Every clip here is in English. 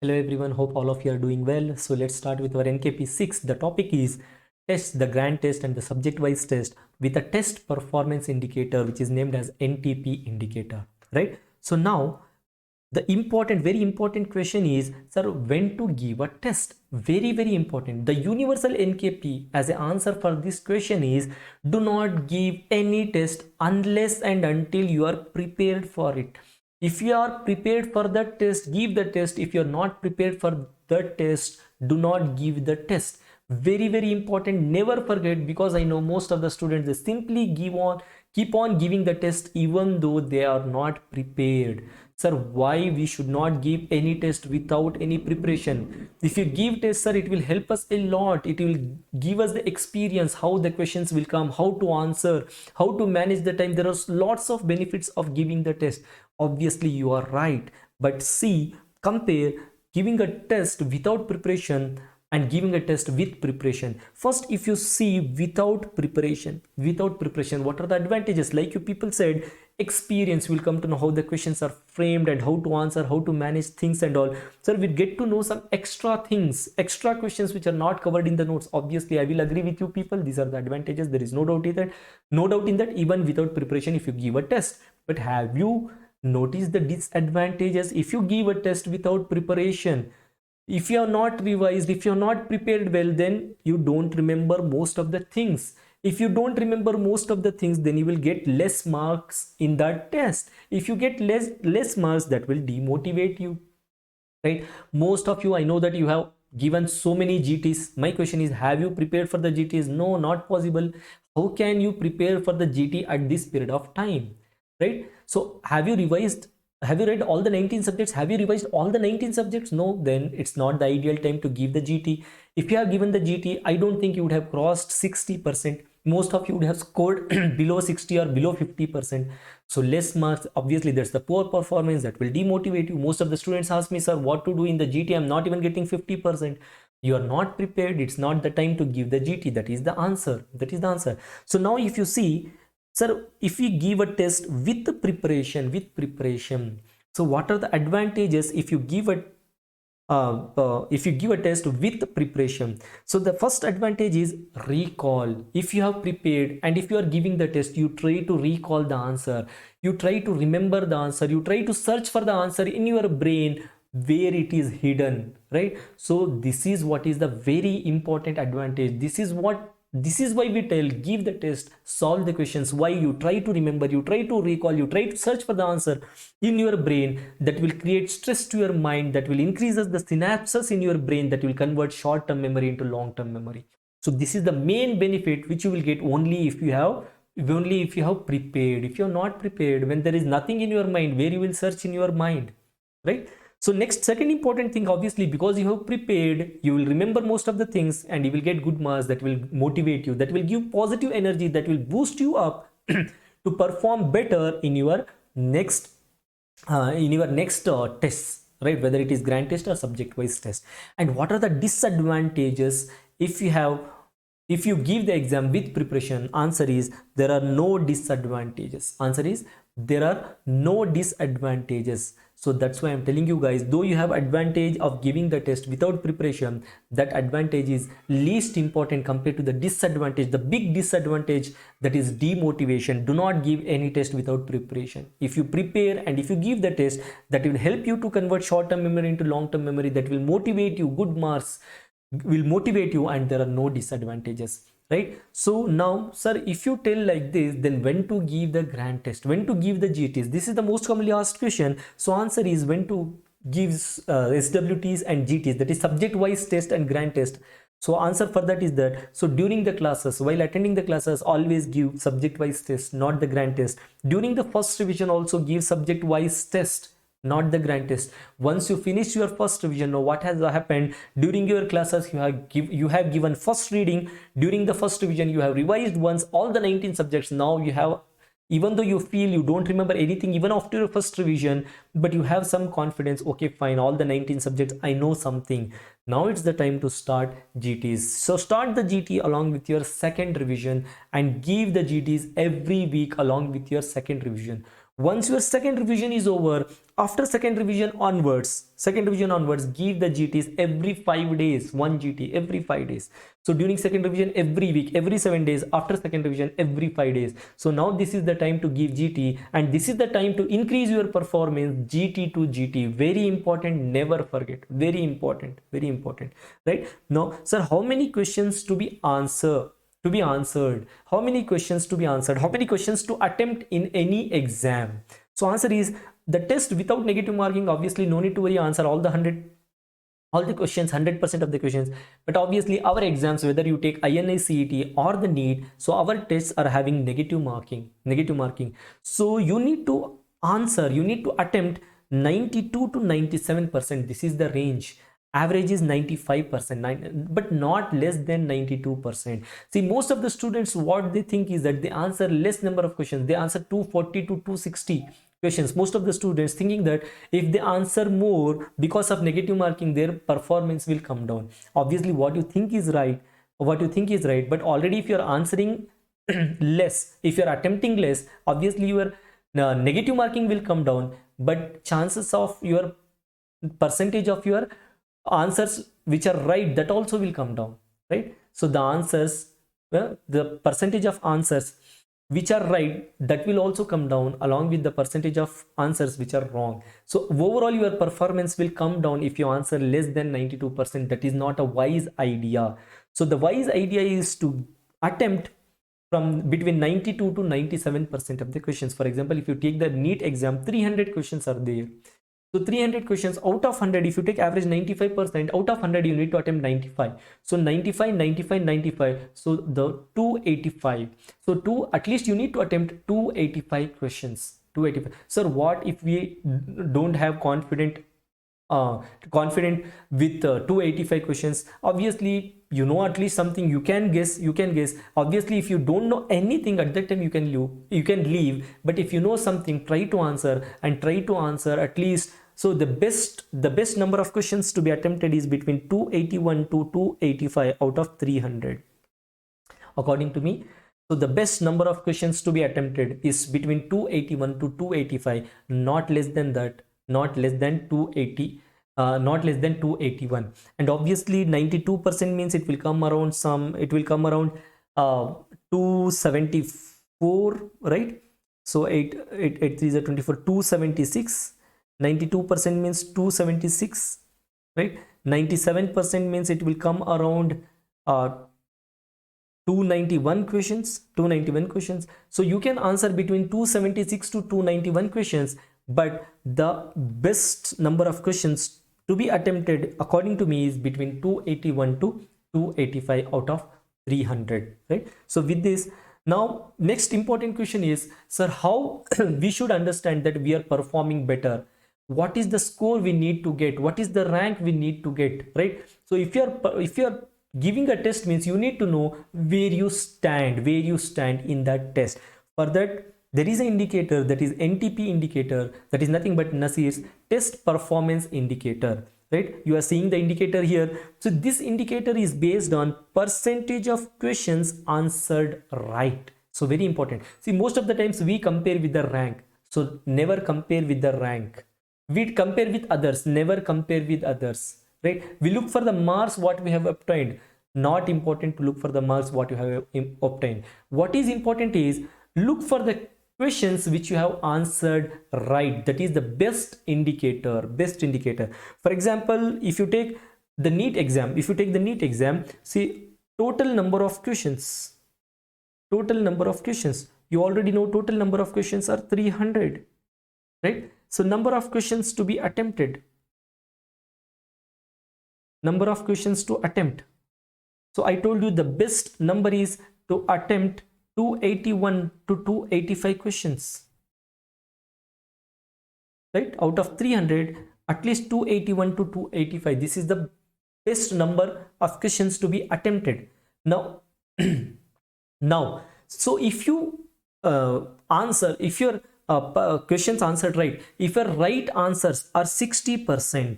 Hello everyone, hope all of you are doing well. So let's start with our NKP 6. The topic is test, the grand test and the subject wise test with a test performance indicator which is named as NTP indicator, right? So now the very important question is, sir, when to give a test? Very important. The universal NKP as an answer for this question is, do not give any test unless and until you are prepared for it. If you are prepared for the test, give the test. If you are not prepared for the test, do not give the test. Very important. Never forget, because I know most of the students, they simply keep on giving the test even though they are not prepared. Sir, why we should not give any test without any preparation? If you give test, sir, it will help us a lot. It will give us the experience, how the questions will come, how to answer, how to manage the time. There are lots of benefits of giving the test. Obviously you are right, but see, compare giving a test without preparation and giving a test with preparation. First, if you see without preparation, what are the advantages? Like you people said, experience, will come to know how the questions are framed and how to answer, how to manage things and all. So we get to know some extra things, extra questions which are not covered in the notes. Obviously I will agree with you people, these are the advantages. There is no doubt in that, even without preparation, if you give a test. But have you noticed the disadvantages if you give a test without preparation? If you are not revised, if you are not prepared well, then you don't remember most of the things. If you don't remember most of the things, then you will get less marks in that test. If you get less marks, that will demotivate you, right? Most of you, I know that you have given so many GTs. My question is, have you prepared for the GTs? No, not possible. How can you prepare for the GT at this period of time, right? So have you revised, have you read all the 19 subjects? Have you revised all the 19 subjects? No, then it's not the ideal time to give the GT. If you have given the GT, I don't think you would have crossed 60%. Most of you would have scored below 60 or below 50%. So less marks, obviously that's the poor performance, that will demotivate you. Most of the students ask me, sir, what to do in the GT? I'm not even getting 50%. You are not prepared. It's not the time to give the GT. That is the answer. That is the answer. So now if you see, sir, if we give a test with preparation, so what are the advantages if you give a test with preparation? So the first advantage is recall. If you have prepared and if you are giving the test, you try to recall the answer, you try to remember the answer, you try to search for the answer in your brain where it is hidden, right? So this is what is the very important advantage. This is why we tell, give the test, solve the questions. Why? You try to remember, you try to recall, you try to search for the answer in your brain. That will create stress to your mind, that will increases the synapses in your brain, that will convert short-term memory into long-term memory. So this is the main benefit which you will get only if you have prepared. If you are not prepared, when there is nothing in your mind, where you will search in your mind, right? So next, second important thing, obviously because you have prepared, you will remember most of the things and you will get good marks. That will motivate you, that will give positive energy, that will boost you up to perform better in your next tests, right? Whether it is grand test or subject wise test. And what are the disadvantages if you give the exam with preparation? Answer is, there are no disadvantages. Answer is, there are no disadvantages. So that's why I'm telling you guys, though you have advantage of giving the test without preparation, that advantage is least important compared to the disadvantage, the big disadvantage, that is demotivation. Do not give any test without preparation. If you prepare and if you give the test, that will help you to convert short-term memory into long-term memory, that will motivate you, good marks will motivate you, and there are no disadvantages, right? So now, sir, if you tell like this, then when to give the grand test, when to give the GTs? This is the most commonly asked question. So answer is, when to give SWTs and GTs, that is subject wise test and grand test. So answer for that is that, so during the classes, while attending the classes, always give subject wise test, not the grand test. During the first revision, also give subject wise test, not the grand test. Once you finish your first revision, now what has happened? During your classes, you have given first reading. During the first revision, you have revised once all the 19 subjects. Now you have, even though you feel you don't remember anything even after your first revision, but you have some confidence, okay fine, all the 19 subjects I know something. Now it's the time to start GTs. So start the GT along with your second revision and give the GTs every week along with your second revision. Once your second revision is over, after second revision onwards, give the GTs every 5 days, one GT every 5 days. So during second revision, every week, every 7 days, after second revision, every 5 days. So now this is the time to give GT, and this is the time to increase your performance, GT to GT. Very important, never forget. Very important, right? Now, sir, how many questions to be answered? How many questions to be answered? How many questions to attempt in any exam? So answer is, the test without negative marking, obviously no need to worry, answer all the questions, 100% of the questions. But obviously our exams, whether you take INI, CET or the NEET, so our tests are having negative marking. So you need to attempt 92 to 97%. This is the range. Average is 95%, but not less than 92%. See, most of the students, what they think is that they answer less number of questions. They answer 240 to 260 questions. Most of the students thinking that if they answer more, because of negative marking, their performance will come down. Obviously what you think is right, but already if you are answering less, if you are attempting less, obviously your negative marking will come down, but chances of your percentage of your answers which are right, that also will come down, right? So the answers, the percentage of answers which are right, that will also come down along with the percentage of answers which are wrong. So overall your performance will come down if you answer less than 92%. That is not a wise idea. So the wise idea is to attempt from between 92 to 97% of the questions. For example, if you take the NEET exam, 300 questions are there. So 300 questions out of 100, if you take average 95%, out of 100 you need to attempt 95. So 95, 95, 95. So the 285. So at least you need to attempt 285 questions. 285. Sir, what if we don't have confident with 285 questions? Obviously, you know at least something, you can guess. Obviously, if you don't know anything at that time, you can leave. But if you know something, try to answer at least. So the best number of questions to be attempted is between 281 to 285 out of 300, according to me. So the best number of questions to be attempted is between 281 to 285, not less than that, not less than 280, not less than 281. And obviously 92% means it will come around 274, right? So 8 3 is 24, 276. 92% means 276, right? 97% means it will come around 291 questions. So you can answer between 276 to 291 questions, but the best number of questions to be attempted, according to me, is between 281 to 285 out of 300, right? So with this, now next important question is, sir, how we should understand that we are performing better? What is the score we need to get? What is the rank we need to get, right? So if you're giving a test, means you need to know where you stand in that test. For that, there is an indicator, that is NTP indicator, that is nothing but Nasir's test performance indicator, right? You are seeing the indicator here. So this indicator is based on percentage of questions answered right. So very important. See, most of the times we compare with the rank. So never compare with the rank. We compare with others, never compare with others, right? We look for the marks what we have obtained. Not important to look for the marks what you have obtained. What is important is look for the questions which you have answered right. That is the best indicator. For example, if you take the NEET exam, see, total number of questions, you already know total number of questions are 300, right? So number of questions to be attempted, number of questions to attempt. So I told you the best number is to attempt 281 to 285 questions, right? Out of 300, at least 281 to 285. This is the best number of questions to be attempted. Now, so if you if your questions answered right, if your right answers are 60%,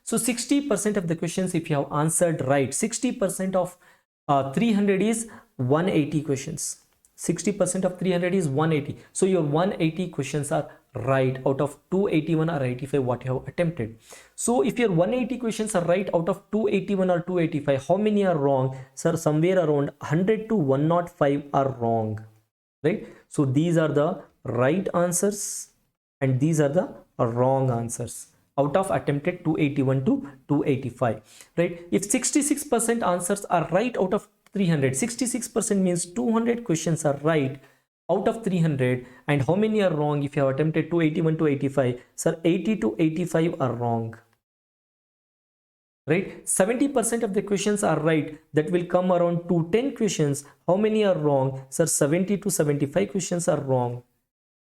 so 60% of the questions if you have answered right, 60% of 300 is 180 questions. 60% of 300 is 180. So your 180 questions are right out of 281 or 85 what you have attempted. So if your 180 questions are right out of 281 or 285, how many are wrong? Sir, somewhere around 100 to 105 are wrong, right? So these are the right answers and these are the wrong answers out of attempted 281 to 285, right? If 66% answers are right out of 300, 66% means 200 questions are right out of 300, and how many are wrong? If you have attempted 281 to 85, sir, 80 to 85 are wrong, right? 70% of the questions are right. That will come around to 10 questions. How many are wrong? Sir, 70 to 75 questions are wrong,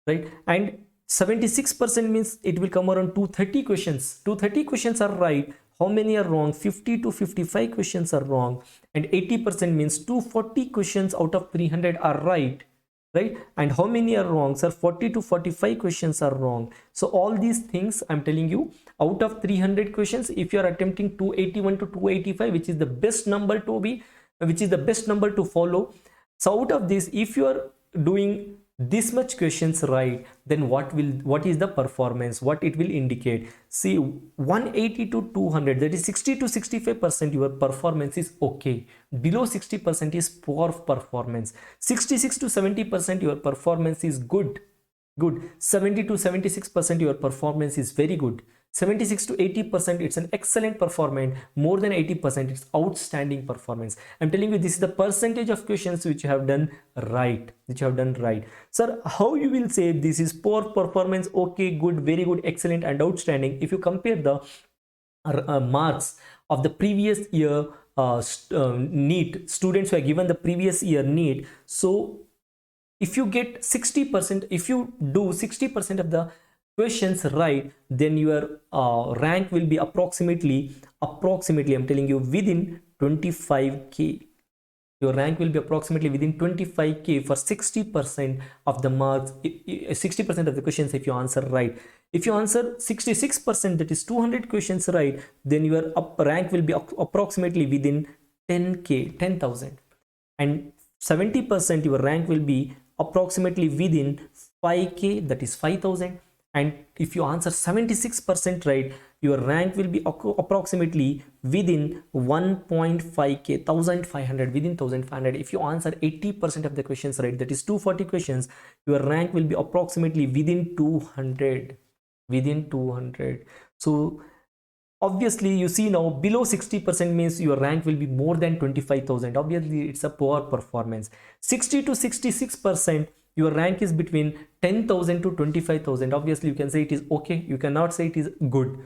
right? And 76% means it will come around 230 questions. 230 questions are right. How many are wrong? 50 to 55 questions are wrong. And 80% means 240 questions out of 300 are right, right? And how many are wrong? Sir, 40 to 45 questions are wrong. So all these things I'm telling you, out of 300 questions, if you are attempting 281 to 285, which is the best number to be, which is the best number to follow. So out of this, if you are doing this much questions right, then what is the performance, what it will indicate? See, 180 to 200, that is 60 to 65%, your performance is okay. Below 60% is poor performance. 66 to 70% your performance is good. 70 to 76% your performance is very good. 76 to 80% it's an excellent performance. More than 80% it's outstanding performance. I'm telling you, this is the percentage of questions which you have done right, Sir, how you will say this is poor performance, okay, good, very good, excellent and outstanding? If you compare the marks of the previous year NEET students who are given the previous year NEET, so if you get 60%, if you do 60% of the questions right, then your rank will be approximately I'm telling you, within 25k. Your rank will be approximately within 25k for 60% of the marks, 60% of the questions if you answer right. If you answer 66%, that is 200 questions right, then your rank will be approximately within 10k, 10,000. And 70% your rank will be approximately within 5k, that is 5,000. And if you answer 76% right, your rank will be approximately within 1.5k, 1500, within 1500. If you answer 80% of the questions right, that is 240 questions, your rank will be approximately within 200, within 200. So obviously you see now, below 60% means your rank will be more than 25,000. Obviously it's a poor performance. 60 to 66%, your rank is between 10,000 to 25,000. Obviously you can say it is okay, you cannot say it is good.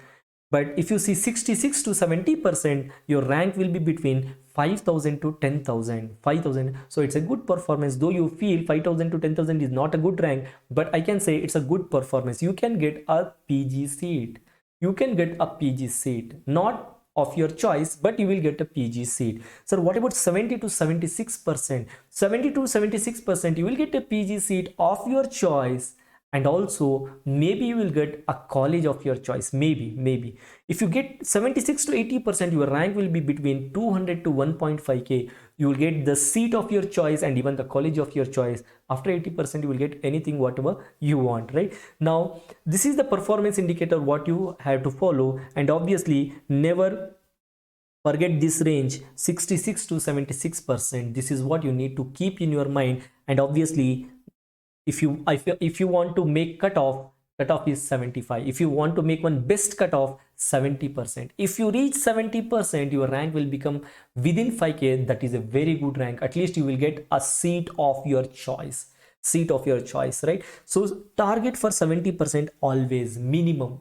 But if you see 66 to 70%, your rank will be between 5,000 to 10,000, 5,000. So it's a good performance. Though you feel 5,000 to 10,000 is not a good rank, but I can say it's a good performance. You can get a PG seat. You can get a PG seat, not of your choice, but you will get a PG seat. So what about 70 to 76%? 70 to 76%, you will get a PG seat of your choice, and also maybe you will get a college of your choice. Maybe if you get 76 to 80%, your rank will be between 200 to 1.5k. You will get the seat of your choice and even the college of your choice. After 80%, you will get anything whatever you want, right? Now this is the performance indicator what you have to follow, and obviously never forget this range, 66 to 76%. This is what you need to keep in your mind. And obviously if you want to make cutoff is 75. If you want to make one best cutoff, 70%. If you reach 70%, your rank will become within 5k. That is a very good rank. At least you will get a seat of your choice, right? So target for 70% always, minimum,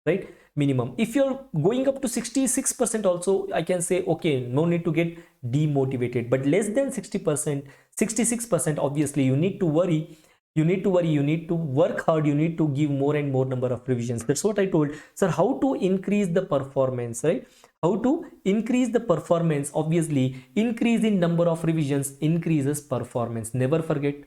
right? Minimum. If you're going up to 66% also, I can say okay, no need to get demotivated. But less than 60%, 66%, obviously you need to worry. You need to work hard, you need to give more and more number of revisions. That's what I told. Sir, how to increase the performance, right? How to increase the performance? Obviously increase in number of revisions increases performance. Never forget.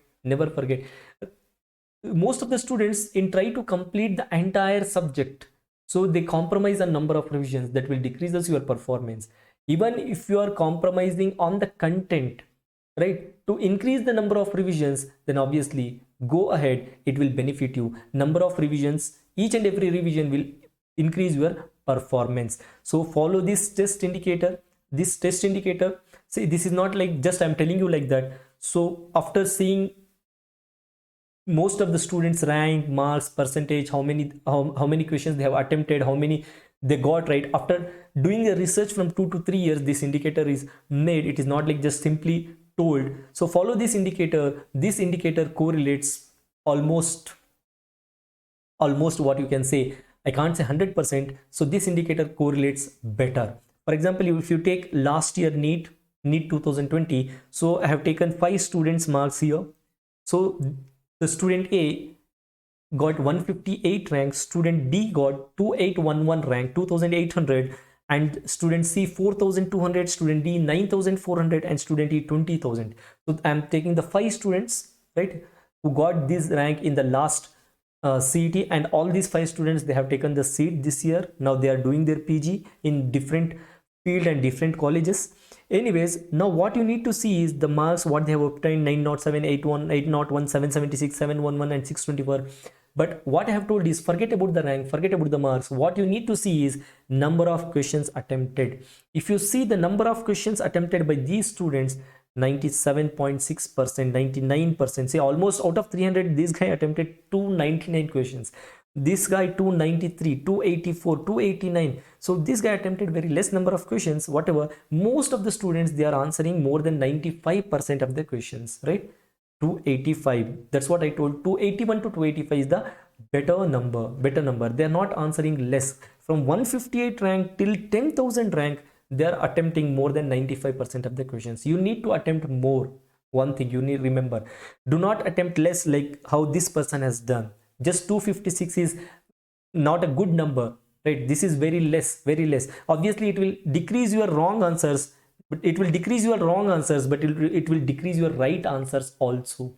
Most of the students in try to complete the entire subject, so they compromise a number of revisions. That will decreases your performance. Even if you are compromising on the content, right? To increase the number of revisions, then obviously go ahead, it will benefit you. Number of revisions, each and every revision will increase your performance. So follow this test indicator. This test indicator, see, this is not like just I'm telling you like that. So after seeing most of the students rank, marks, percentage, how many questions they have attempted, how many they got right, after doing a research from 2 to 3 years, this indicator is made. It is not like just simply told. So follow this indicator. This indicator correlates almost what you can say, I can't say 100%. So this indicator correlates better. For example, if you take last year NEET 2020, so I have taken 5 students marks here. So the student A got 158 rank, student B got 2811 rank, 2800, and student C 4200, student D 9400, and student E 20,000. So I'm taking the 5 students, right, who got this rank in the last CET, and all these 5 students, they have taken the seat this year. Now they are doing their PG in different field and different colleges. Anyways, now what you need to see is the marks what they have obtained: 907, 81, 801, 776, 711, and 624. But what I have told is, forget about the rank, forget about the marks. What you need to see is number of questions attempted. If you see the number of questions attempted by these students, 97.6%, 99%, say almost out of 300, this guy attempted 299 questions. This guy 293, 284, 289. So this guy attempted very less number of questions. Whatever, most of the students, they are answering more than 95% of the questions, right? 285, that's what I told. 281 to 285 is the better number. They are not answering less. From 158 rank till 10,000 rank, they are attempting more than 95% of the questions. You need to attempt more. One thing you need to remember, do not attempt less like how this person has done. Just 256 is not a good number, right? This is very less, very less. Obviously it will decrease your wrong answers, but it will decrease your wrong answers, but it will decrease your right answers also,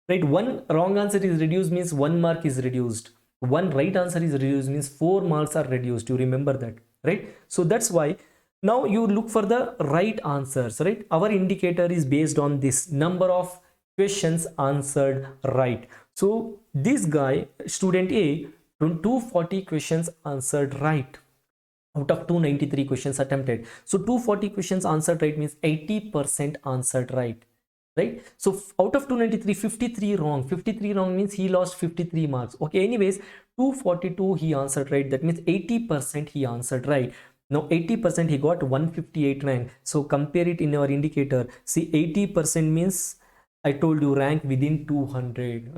right? One wrong answer is reduced means 1 mark is reduced. One right answer is reduced means 4 marks are reduced. You remember that, right? So that's why now you look for the right answers, right? Our indicator is based on this number of questions answered right. So this guy, student A, 240 questions answered right out of 293 questions attempted. So 240 questions answered right means 80% answered right, right? So out of 293, 53 wrong. 53 wrong means he lost 53 marks. Okay, anyways, 242 he answered right. That means 80% he answered right. Now 80% he got 158 rank. So compare it in our indicator. See, 80% means I told you rank within 200,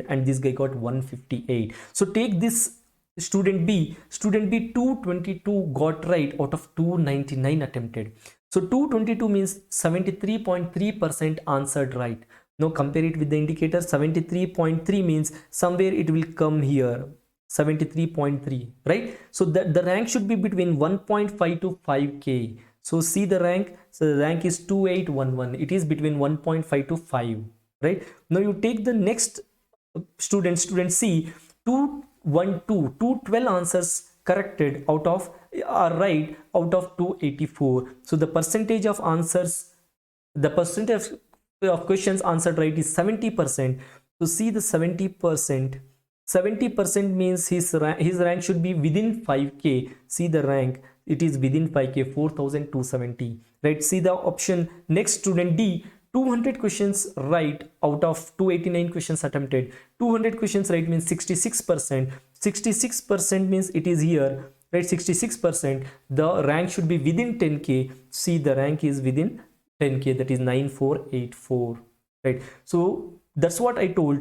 and this guy got 158. So take this student B 222 got right out of 299 attempted. So 222 means 73.3% answered right. Now compare it with the indicator. 73.3 means somewhere it will come here, 73.3, right? So the rank should be between 1.5 to 5k. So see the rank. So the rank is 2811. It is between 1.5 to 5, right? Now you take the next student C, 212 answers corrected out of are right out of 284. So the percentage of answers, the percentage of questions answered right is 70%. So see the 70%. 70% means his rank should be within 5k. See the rank, it is within 5k, 4270, right? See the option next, student D, 200 questions right out of 289 questions attempted. 200 questions right means 66%. 66% means it is here, right? 66%. The rank should be within 10k. See the rank is within 10k, that is 9484, right? So that's what I told.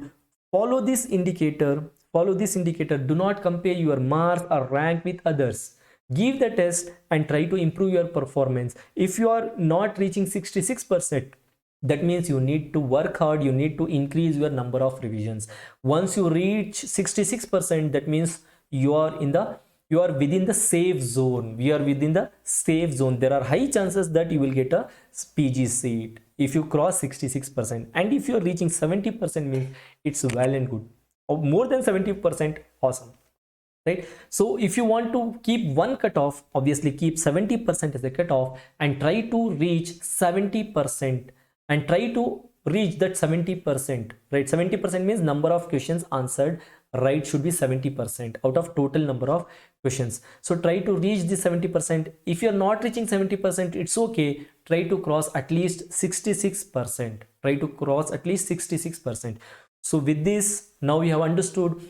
Follow this indicator. Do not compare your marks or rank with others. Give the test and try to improve your performance. If you are not reaching 66%, that means you need to work hard. You need to increase your number of revisions. Once you reach 66%, that means you are within the safe zone. We are within the safe zone. There are high chances that you will get a PG seat if you cross 66%. And if you are reaching 70%, means it's well and good. Or more than 70%, awesome, right? So if you want to keep one cutoff, obviously keep 70% as a cutoff and try to reach 70% and try to reach that 70%, right? 70% means number of questions answered right should be 70% out of total number of questions. So try to reach the 70%. If you're not reaching 70%, it's okay. Try to cross at least 66%. Try to cross at least 66%. So with this, now we have understood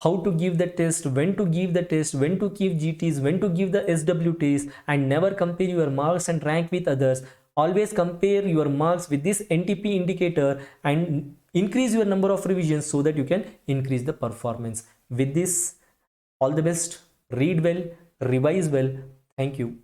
how to give the test, when to give the test, when to give GTs, when to give the SWTs, and never compare your marks and rank with others. Always compare your marks with this NTP indicator and increase your number of revisions so that you can increase the performance. With this, all the best, read well, revise well. Thank you.